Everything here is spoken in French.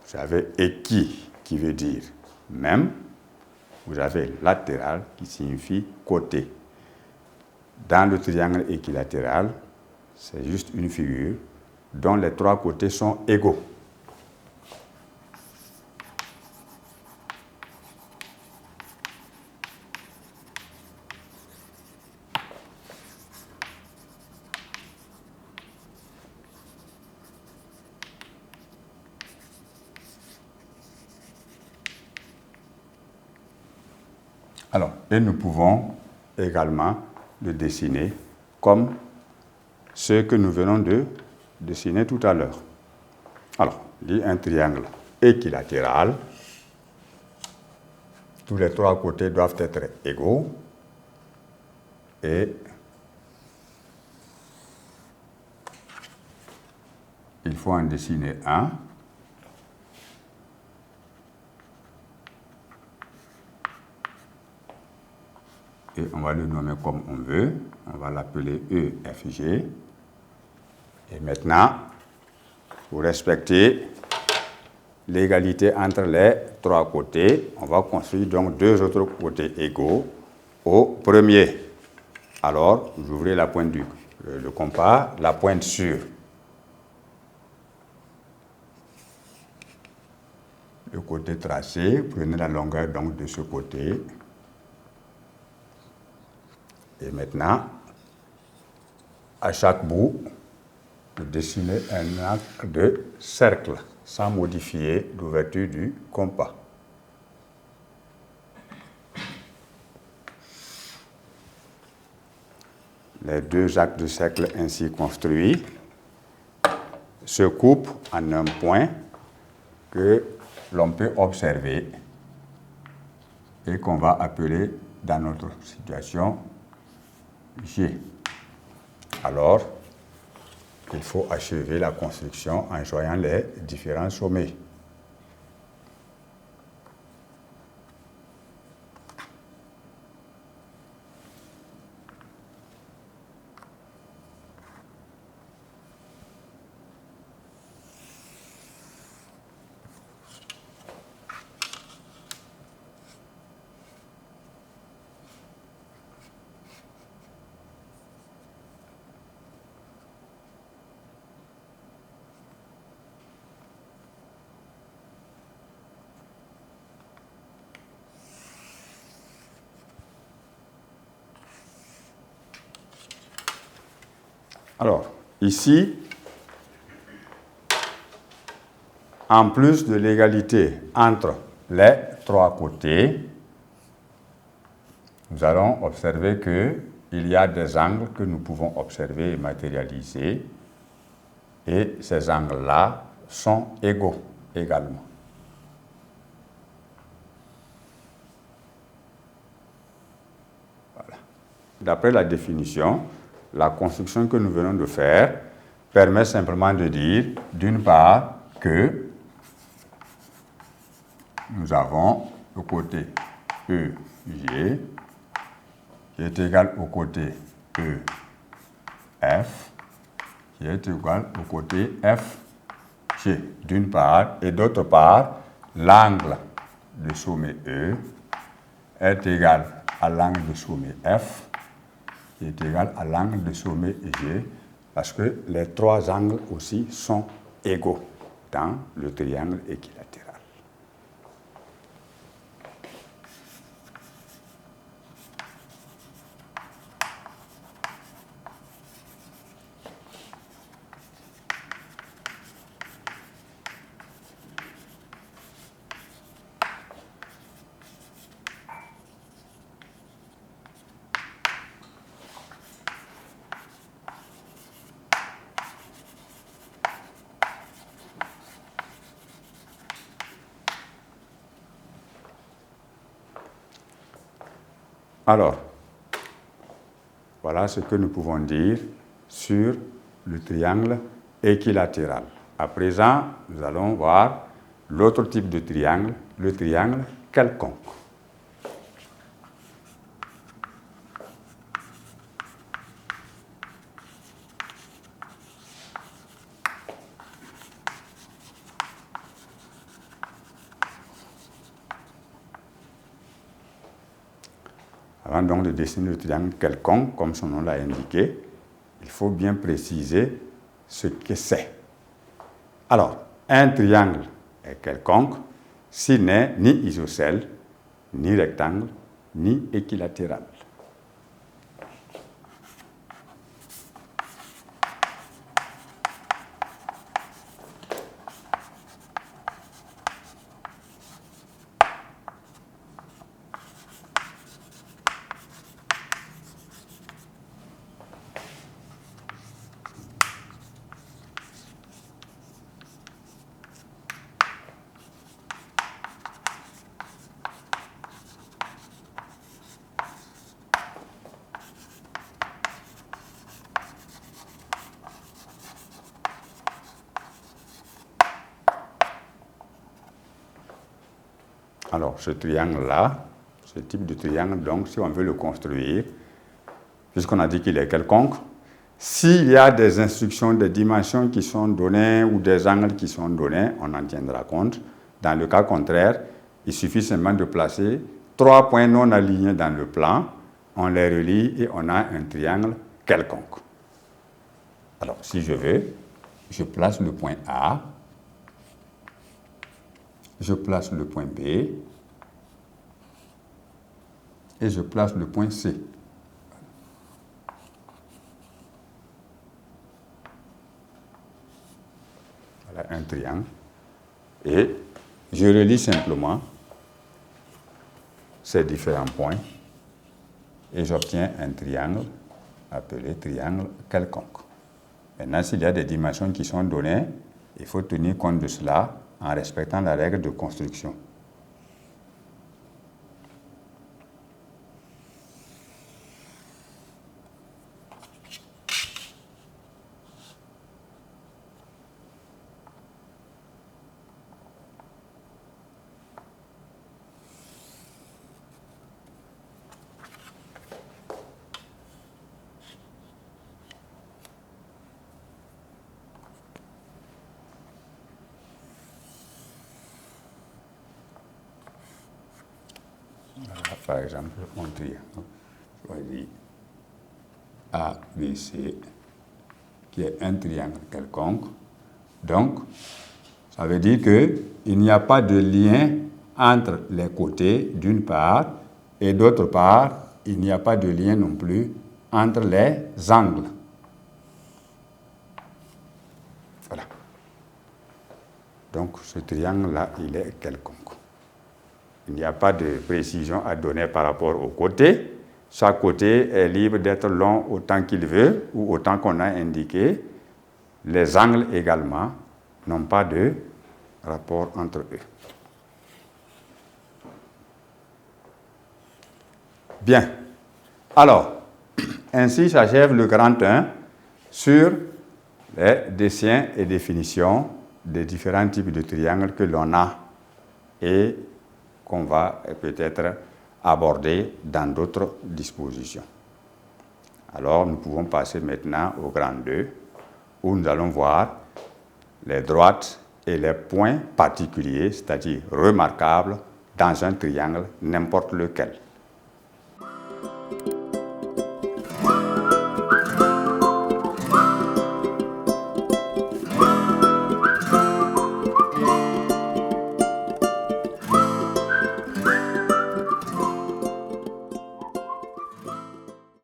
vous avez équi, qui veut dire même. Vous avez latéral, qui signifie côté. Dans le triangle équilatéral, c'est juste une figure dont les trois côtés sont égaux. Alors, et nous pouvons également le dessiner comme ce que nous venons de dessiner tout à l'heure. Alors, il y a un triangle équilatéral. Tous les trois côtés doivent être égaux. Et il faut en dessiner un. Et on va le nommer comme on veut. On va l'appeler EFG. Et maintenant, pour respecter l'égalité entre les trois côtés, on va construire donc deux autres côtés égaux au premier. Alors, vous ouvrez la pointe le compas, la pointe sur le côté tracé, prenez la longueur donc de ce côté. Et maintenant, à chaque bout, vous dessinez un arc de cercle sans modifier l'ouverture du compas. Les deux arcs de cercle ainsi construits se coupent en un point que l'on peut observer et qu'on va appeler dans notre situation G. Alors, il faut achever la construction en joignant les différents sommets. Alors, ici, en plus de l'égalité entre les trois côtés, nous allons observer qu'il y a des angles que nous pouvons observer et matérialiser, et ces angles-là sont égaux également. Voilà. D'après la définition, la construction que nous venons de faire permet simplement de dire, d'une part, que nous avons le côté EG qui est égal au côté EF qui est égal au côté FG, d'une part, et d'autre part, l'angle du sommet E est égal à l'angle du sommet F qui est égal à l'angle du sommet G, parce que les trois angles aussi sont égaux dans le triangle équilatéral. Alors, voilà ce que nous pouvons dire sur le triangle équilatéral. À présent, nous allons voir l'autre type de triangle, le triangle quelconque. Avant donc de dessiner le triangle quelconque, comme son nom l'a indiqué, il faut bien préciser ce que c'est. Alors, un triangle est quelconque s'il n'est ni isocèle, ni rectangle, ni équilatéral. Alors, ce triangle-là, ce type de triangle, donc, si on veut le construire, puisqu'on a dit qu'il est quelconque, s'il y a des instructions, des dimensions qui sont données ou des angles qui sont donnés, on en tiendra compte. Dans le cas contraire, il suffit simplement de placer 3 points non alignés dans le plan, on les relie et on a un triangle quelconque. Alors, si je veux, je place le point A, je place le point B et je place le point C. Voilà un triangle. Et je relie simplement ces différents points et j'obtiens un triangle appelé triangle quelconque. Maintenant, s'il y a des dimensions qui sont données, il faut tenir compte de cela en respectant la règle de construction. Voilà, par exemple, mon triangle. Voici A, B, C, qui est un triangle quelconque. Donc, ça veut dire qu'il n'y a pas de lien entre les côtés, d'une part, et d'autre part, il n'y a pas de lien non plus entre les angles. Voilà. Donc, ce triangle-là, il est quelconque. Il n'y a pas de précision à donner par rapport aux côtés. Chaque côté est libre d'être long autant qu'il veut ou autant qu'on a indiqué. Les angles également n'ont pas de rapport entre eux. Bien. Alors, ainsi s'achève le grand 1 sur les dessins et définitions des différents types de triangles que l'on a et qu'on va peut-être aborder dans d'autres dispositions. Alors, nous pouvons passer maintenant au grand 2, où nous allons voir les droites et les points particuliers, c'est-à-dire remarquables, dans un triangle, n'importe lequel.